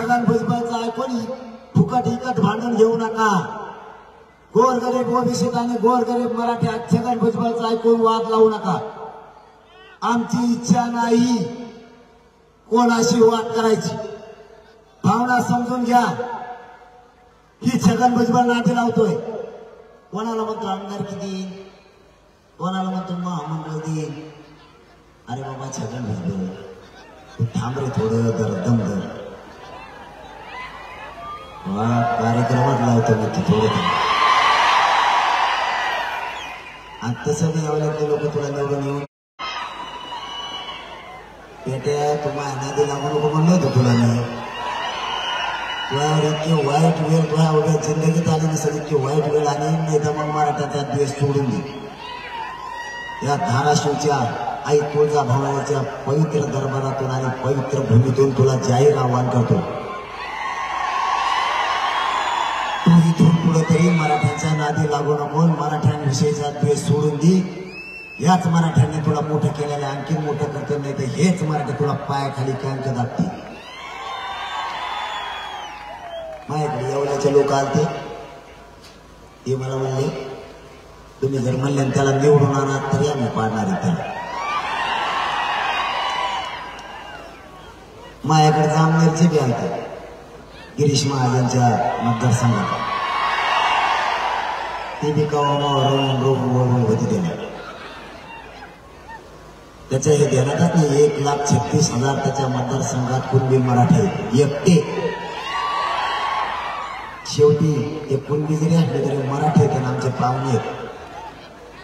छगन भुजबळचं ऐकून फुकट इकट भांडण घेऊ नका। गोरगरीब ओबीसी आणि गोरगरीब मराठी छगन भुजबळचं ऐकून वाद लावू नका। आमची इच्छा नाही कोणाशी वाद करायची। भावना समजून घ्या। ही छगन भुजबळ नादी लावतोय। कोणाला म्हणतो आमदारकी देईन, कोणाला म्हणतो महामंडळ देईन। अरे बाबा छगन भुजबळ तू थांब रे थोडं, दम धर। कार्यक्रमात लावतो मी थोडं। आता सगळे एवढ्यातले लोक तुला निवडून येऊन बेट्या तुम्हाला नादी लागू नको म्हणलं होतं तुला मी। इतकी वाईट वेळ तुला एवढ्या जिंदगीत आली नसेल, इतकी वाईट वेळ आली नाही तर मग मराठाचा द्वेष सोडून दे। या धाराशिवच्या आई तुळजाभवानीच्या पवित्र दरबारातून आणि पवित्र भूमीतून तुला जाहीर आवाहन करतो, तू इथून पुढे तरी मराठ्यांच्या नादी लागू नको। मराठ्यांविषयीचा द्वेष सोडून दे। याच मराठ्यांनी तुला मोठं केलेलं आणखी मोठं करतो, नाही तर हेच मराठी तुला पायाखाली कॅंक दाबतील। माझ्याकडे एवढ्याचे लोक आलते, ते मला म्हणले तुम्ही जर म्हणले त्याला निवडून आणा तरी आम्ही पाडणार आहे त्याला। माझ्याकडे जामनेरचे बी आलते, गिरीश महाजनच्या मतदारसंघात, ते बी कवा होती त्याला। त्याच्या हे ध्यानातच नाही 1,36,000 त्याच्या मतदारसंघात कुणबी मराठे एकटे। शेवटी ते कुणबी जरी असले तरी मराठे आहेत आमचे पाहुणे।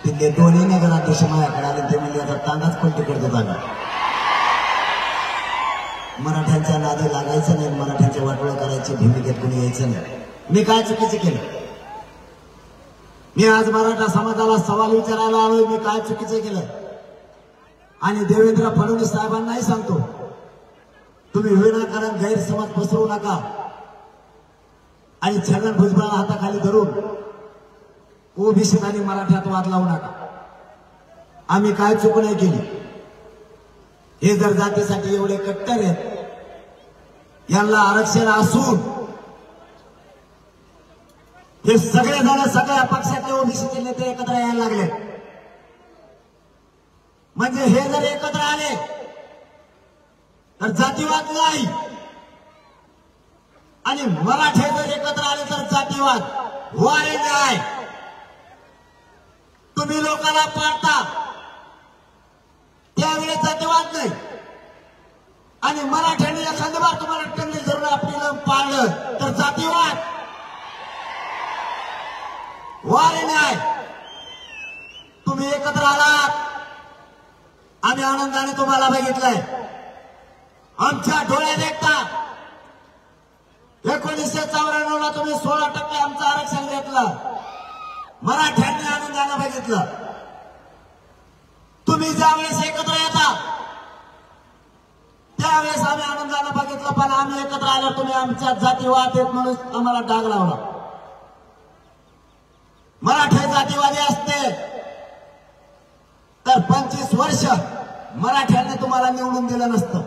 तिथले दोन्ही नगराध्यक्ष माझ्याकडे आले, ते म्हणजे आता तांगाच पलटी करतो जागा। मराठ्यांच्या नादी लागायचं नाही, मराठ्यांच्या वाटोळं करायची भूमिकेत कोणी यायचं नाही। मी काय चुकीचं केलं? मी आज मराठा समाजाला सवाल विचारायला आलोय, मी काय चुकीचं केलं? आणि देवेंद्र फडणवीस साहेबांनाही सांगतो, तुम्ही विनाकारण गैरसमज पसरवू नका आणि छगन भुजबळाला हाताखाली धरून ओबीसी आणि मराठ्यात वाद लावू नका। आम्ही काय चूक नाही केली। हे जर जातीसाठी एवढे कट्टर आहेत, यांना आरक्षण असून हे सगळे जण सगळ्या पक्षातले ओबीसीचे नेते एकत्र यायला लागले, म्हणजे हे जर एकत्र आले तर जातीवाद नाही, आणि मराठे जर एकत्र आले तर जातीवाद वारे नाही। तुम्ही लोकांना पाडता त्यावेळेस जातीवाद नाही, आणि मराठ्यांनी एखाद्या बार तुम्हाला टंगली धरून आपल्याला पाडलं तर जातीवाद वारे नाही। तुम्ही एकत्र आलात, आम्ही आनंदाने तुम्हाला बघितलंय। आमच्या डोळ्यात देखतात 1994 ला तुम्ही 16% आमचं आरक्षण घेतलं, मराठ्यांनी आनंदाने बघितलं। तुम्ही ज्यावेळेस एकत्र येता त्यावेळेस आम्ही आनंदाने बघितलं, पण आम्ही एकत्र आलो तुम्ही आमच्या जातीवाद आहेत म्हणून आम्हाला डाग लावला। मराठे जातीवादी असते तर 25 वर्ष मराठ्यांनी तुम्हाला निवडून दिलं नसतं।